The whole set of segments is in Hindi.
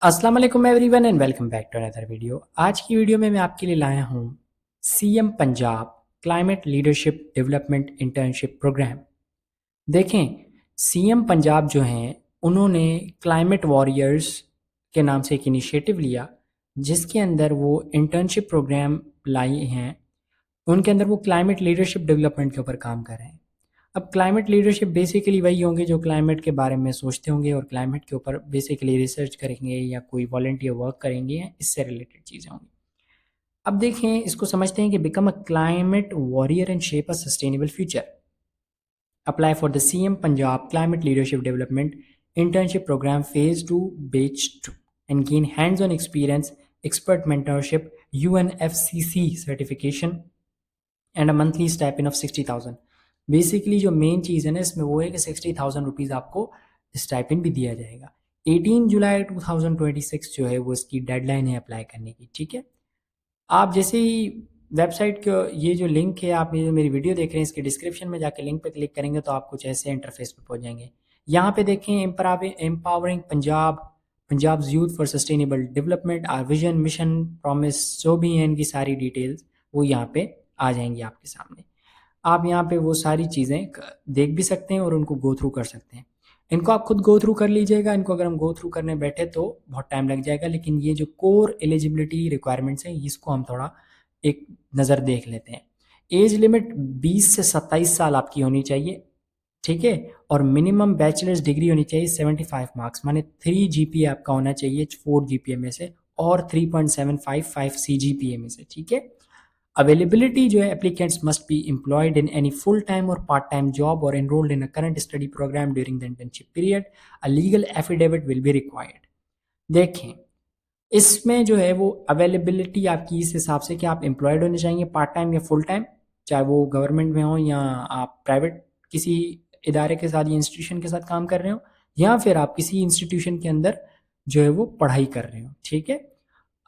अस्सलाम वालेकुम everyone and welcome back to another video. आज की वीडियो में मैं आपके लिए लाया हूँ CM Punjab climate leadership development internship programme. देखें, सीएम पंजाब जो हैं उन्होंने क्लाइमेट वॉरियर्स के नाम से एक इनिशिएटिव लिया, जिसके अंदर वो इंटर्नशिप प्रोग्राम लाई हैं। उनके अंदर वो क्लाइमेट लीडरशिप डेवलपमेंट के ऊपर काम कर रहे हैं। अब क्लाइमेट लीडरशिप बेसिकली वही होंगे जो क्लाइमेट के बारे में सोचते होंगे और क्लाइमेट के ऊपर बेसिकली रिसर्च करेंगे या कोई वॉलंटियर वर्क करेंगे या इससे रिलेटेड चीज़ें होंगी। अब देखें, इसको समझते हैं कि become a climate warrior and shape a sustainable future. Apply for the CM Punjab climate leadership development internship program phase 2 batch 2 and gain hands-on experience, expert mentorship, UNFCCC certification and a monthly stipend of 60,000। Basically जो मेन चीज़ है ना इसमें वो है कि 60,000 रुपीज़ आपको स्टाइपेंड भी दिया जाएगा। 18 जुलाई 2026 जो है वो इसकी डेडलाइन है अप्लाई करने की। ठीक है, आप जैसे ही वेबसाइट का ये जो लिंक है, आप ये जो मेरी वीडियो देख रहे हैं इसके डिस्क्रिप्शन में जाके लिंक पे क्लिक करेंगे तो आप कुछ ऐसे इंटरफेस पे पहुंच जाएंगे। यहाँ पे देखें empowering Punjab, Punjab youth for sustainable development, are vision mission promise, जो भी हैं इनकी सारी डिटेल्स वो यहाँ पे आ जाएंगी आपके सामने। आप यहाँ पे वो सारी चीज़ें देख भी सकते हैं और उनको गो थ्रू कर सकते हैं। इनको आप खुद गो थ्रू कर लीजिएगा। इनको अगर हम गो थ्रू करने बैठे तो बहुत टाइम लग जाएगा, लेकिन ये जो कोर एलिजिबिलिटी रिक्वायरमेंट्स हैं इसको हम थोड़ा एक नज़र देख लेते हैं। एज लिमिट 20 से 27 साल आपकी होनी चाहिए। ठीक है, और मिनिमम बैचलर्स डिग्री होनी चाहिए 75 मार्क्स, माने 3 जीपीए आपका होना चाहिए 4 जीपीए में से और 3.755 सीजीपीए में से। ठीक है, अवेलेबिलिटी जो है, applicants must be employed in any full time और पार्ट टाइम जॉब और enrolled in a current study programme during the internship period. A legal affidavit will be required. देखें, इसमें जो है वो अवेलेबिलिटी आपकी इस हिसाब से कि आप एम्प्लॉयड होने चाहिए पार्ट टाइम या फुल टाइम, चाहे वो गवर्नमेंट में हो या आप प्राइवेट किसी इदारे के साथ या इंस्टीट्यूशन के साथ काम कर रहे हो, या फिर आप किसी इंस्टीट्यूशन के अंदर जो है वो पढ़ाई कर रहे हो। ठीक है,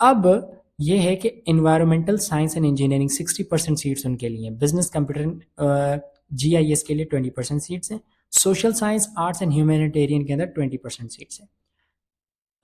अब ये है कि environmental science and engineering 60% seats उनके लिए, बिजनेस कंप्यूटर जीआईएस के लिए 20% सीट्स हैं, social science arts and humanitarian के अंदर 20% सीट्स हैं।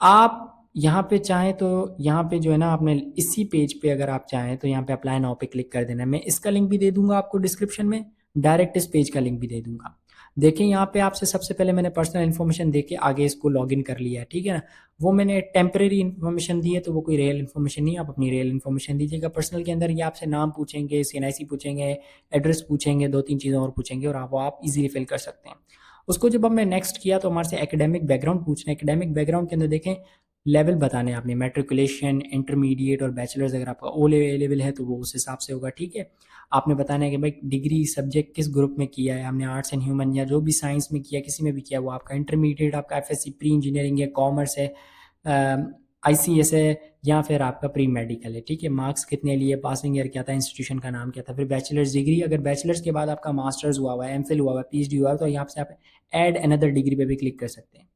आप यहाँ पे चाहें तो यहाँ पे जो है ना, आपने इसी पेज पे अगर आप चाहें तो यहाँ पे अप्लाई नाउ पे क्लिक कर देना है। मैं इसका लिंक भी दे दूंगा आपको डिस्क्रिप्शन में, डायरेक्ट इस पेज का लिंक भी दे दूंगा। देखें, यहाँ पे आपसे सबसे पहले मैंने पर्सनल इन्फॉर्मेशन दे के आगे इसको लॉगिन कर लिया है। ठीक है ना, वो मैंने टेम्परेरी इन्फॉर्मेशन दी है तो वो कोई रियल इन्फॉर्मेशन नहीं है। आप अपनी रियल इन्फॉर्मेशन दीजिएगा। पर्सनल के अंदर ये आपसे नाम पूछेंगे, सीएनआईसी पूछेंगे, एड्रेस पूछेंगे, 2-3 चीज़ें और पूछेंगे और आप इजीली फिल कर सकते हैं। उसको जब हमने नेक्स्ट किया तो हमारे से एकेडमिक बैकग्राउंड पूछना है। एकेडमिक बैकग्राउंड के अंदर देखें, लेवल बताने हैं आपने, मैट्रिकुलेशन, इंटरमीडिएट और बैचलर्स। अगर आपका ओ लेवल है तो वो उस हिसाब से होगा। ठीक है, आपने बताना है कि भाई डिग्री सब्जेक्ट किस ग्रुप में किया है, हमने आर्ट्स एंड ह्यूमन या जो भी साइंस में किया, किसी में भी किया, वो आपका इंटरमीडिएट, आपका एफएससी प्री इंजीनियरिंग है, कॉमर्स है, आईसीएस है, या फिर आपका प्री मेडिकल है। ठीक है, मार्क्स कितने लिए, पासिंग ईयर क्या था, इंस्टीट्यूशन का नाम क्या था, फिर बैचलर्स डिग्री, अगर बैचलर्स के बाद आपका मास्टर्स हुआ हुआ है, एमफिल हुआ हुआ है, पीएचडी हुआ है, तो यहाँ से आप ऐड अनदर डिग्री पे भी क्लिक कर सकते हैं।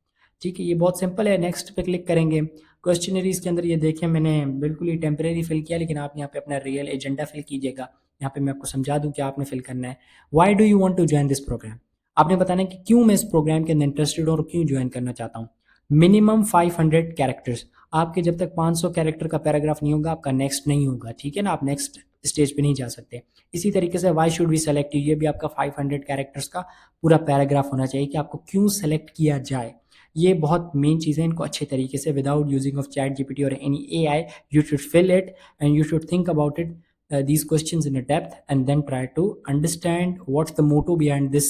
ठीक है, ये बहुत सिंपल है। नेक्स्ट पे क्लिक करेंगे। क्वेश्चनरीज के अंदर ये देखें, मैंने बिल्कुल ही टेम्परेरी फिल किया, लेकिन आप यहाँ पे अपना रियल एजेंडा फिल कीजिएगा। यहाँ पे मैं आपको समझा दूँ क्या आपने फिल करना है। Why do you want to join this programme, आपने बताना है कि क्यों मैं इस प्रोग्राम के अंदर इंटरेस्टेड हूँ और क्यों ज्वाइन करना चाहता हूँ। मिनिमम 500 कैरेक्टर्स, आपके जब तक 500 कैरेक्टर का पैराग्राफ नहीं होगा आपका नेक्स्ट नहीं होगा। ठीक है ना, आप नेक्स्ट स्टेज पे नहीं जा सकते। इसी तरीके से why should we select you, ये भी आपका 500 कैरेक्टर्स का पूरा पैराग्राफ होना चाहिए कि आपको क्यों सेलेक्ट किया जाए। ये बहुत मेन चीज़ें, इनको अच्छे तरीके से without using of ChatGPT और any AI you should fill it and you should think about it these questions in a depth and then try to understand what's the motto behind this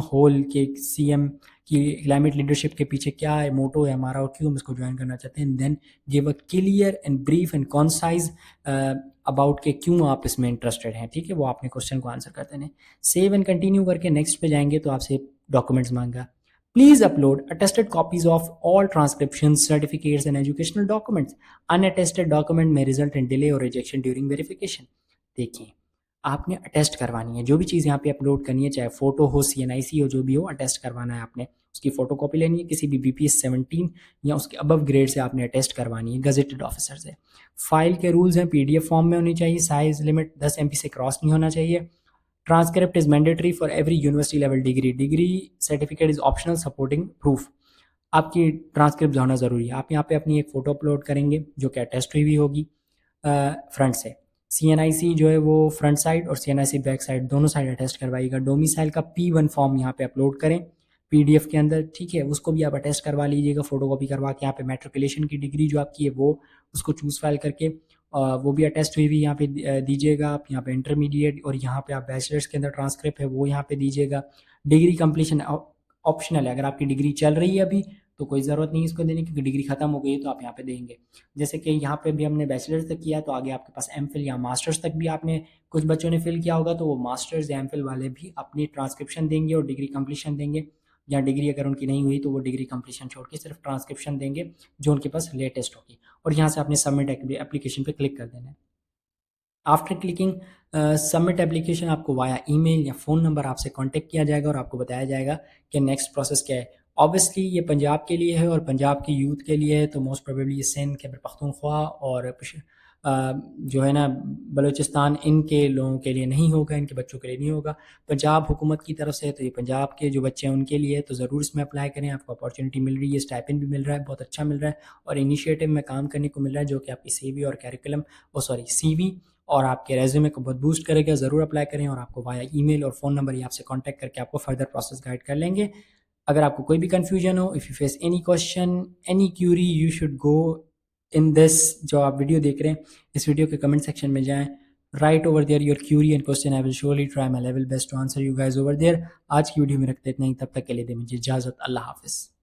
whole के सीएम की क्लाइमेट लीडरशिप के पीछे क्या है, मोटो है हमारा और क्यों हम इसको ज्वाइन करना चाहते हैं। Then give a clear and brief and concise about के क्यों आप इसमें इंटरेस्टेड हैं। ठीक है, वो आपने क्वेश्चन को आंसर करते हैं। सेव एंड कंटिन्यू करके नेक्स्ट पे जाएंगे तो आपसे डॉक्यूमेंट्स मांगा। Please upload attested copies of all transcriptions, certificates and educational documents. Unattested document may result in delay or rejection during verification. देखिए, आपने अटेस्ट करवानी है, जो भी चीज़ यहाँ पे अपलोड करनी है, चाहे फोटो हो, सीएनआईसी हो, जो भी हो, अटेस्ट करवाना है आपने। उसकी फोटो कॉपी लेनी है, किसी भी बीपीएस 17 या उसके अबव ग्रेड से आपने अटेस्ट करवानी है, गजेटेड ऑफिसर से। फाइल के रूल्स हैं, पीडीएफ फॉर्म में होनी चाहिए, साइज लिमिट 10 MB से क्रॉस नहीं होना चाहिए। Transcript is mandatory for every university level degree. Degree certificate is optional supporting proof. आपकी ट्रांसक्रिप्ट होना ज़रूरी है। आप यहाँ पे अपनी एक फ़ोटो अपलोड करेंगे जो कि अटेस्ट हुई हुई होगी फ्रंट से। CNIC जो है वो फ्रंट साइड और CNIC बैक साइड दोनों साइड अटेस्ट करवाइएगा। डोमिसाइल का P1 फॉर्म यहाँ पे अपलोड करें PDF के अंदर, ठीक है, उसको भी आप अटेस्ट करवा लीजिएगा फ़ोटोकॉपी करवा के। यहाँ पे मैट्रिकुलेशन की डिग्री जो आपकी है वो उसको चूज़ फाइल करके वो भी अटेस्ट हुई हुई यहाँ पे दीजिएगा आप। यहाँ पे इंटरमीडिएट और यहाँ पे आप बैचलर्स के अंदर ट्रांसक्रिप्ट है वो यहाँ पे दीजिएगा। डिग्री कंप्लीशन ऑप्शनल है, अगर आपकी डिग्री चल रही है अभी तो कोई ज़रूरत नहीं इसको देने, क्योंकि डिग्री खत्म हो गई है तो आप यहाँ पे देंगे। जैसे कि यहाँ पे भी हमने बैचलर्स तक किया तो आगे आपके पास MPhil या मास्टर्स तक भी आपने कुछ बच्चों ने फिल किया होगा, तो वो मास्टर्स या MPhil वाले भी अपनी ट्रांसक्रिप्शन देंगे और डिग्री कंप्लीशन देंगे। या डिग्री अगर उनकी नहीं हुई तो वो डिग्री कंप्लीशन छोड़ के सिर्फ ट्रांसक्रिप्शन देंगे जो उनके पास लेटेस्ट होगी। और यहाँ से आपने सबमिट एप्लीकेशन पे क्लिक कर देना है। आफ्टर क्लिकिंग सबमिट एप्लीकेशन आपको वाया ईमेल या फ़ोन नंबर आपसे कांटेक्ट किया जाएगा और आपको बताया जाएगा कि नेक्स्ट प्रोसेस क्या है। ऑब्वियसली ये पंजाब के लिए है और पंजाब के यूथ के लिए है, तो मोस्ट प्रोबेबली ये सिंध, खैबर पख्तूनख्वा और जो है ना बलूचिस्तान, इनके लोगों के लिए नहीं होगा, इनके बच्चों के लिए नहीं होगा। पंजाब हुकूमत की तरफ से तो ये पंजाब के जो बच्चे हैं उनके लिए, तो ज़रूर इसमें अप्लाई करें। आपको अपॉर्चुनिटी मिल रही है, स्टाइपेंड भी मिल रहा है, बहुत अच्छा मिल रहा है और इनिशिएटिव में काम करने को मिल रहा है जो कि आपकी CV और कैरिकुलम CV और आपके रेज्यूमे को बहुत बूस्ट करेगा। ज़रूर अप्लाई करें और आपको वाया ईमेल और फ़ोन नंबर ही आपसे कांटेक्ट करके आपको फर्दर प्रोसेस गाइड कर लेंगे। अगर आपको कोई भी कन्फ्यूजन हो, if you face any question, any Curie, you should go in this, जो आप वीडियो देख रहे हैं इस वीडियो के कमेंट सेक्शन में जाएँ, right over there your query and question, I will surely try my level best to answer you guys over there. आज की वीडियो में रखते इतना ही, तब तक के लिए दे मुझे इजाज़त। अल्लाह हाफ़िज़।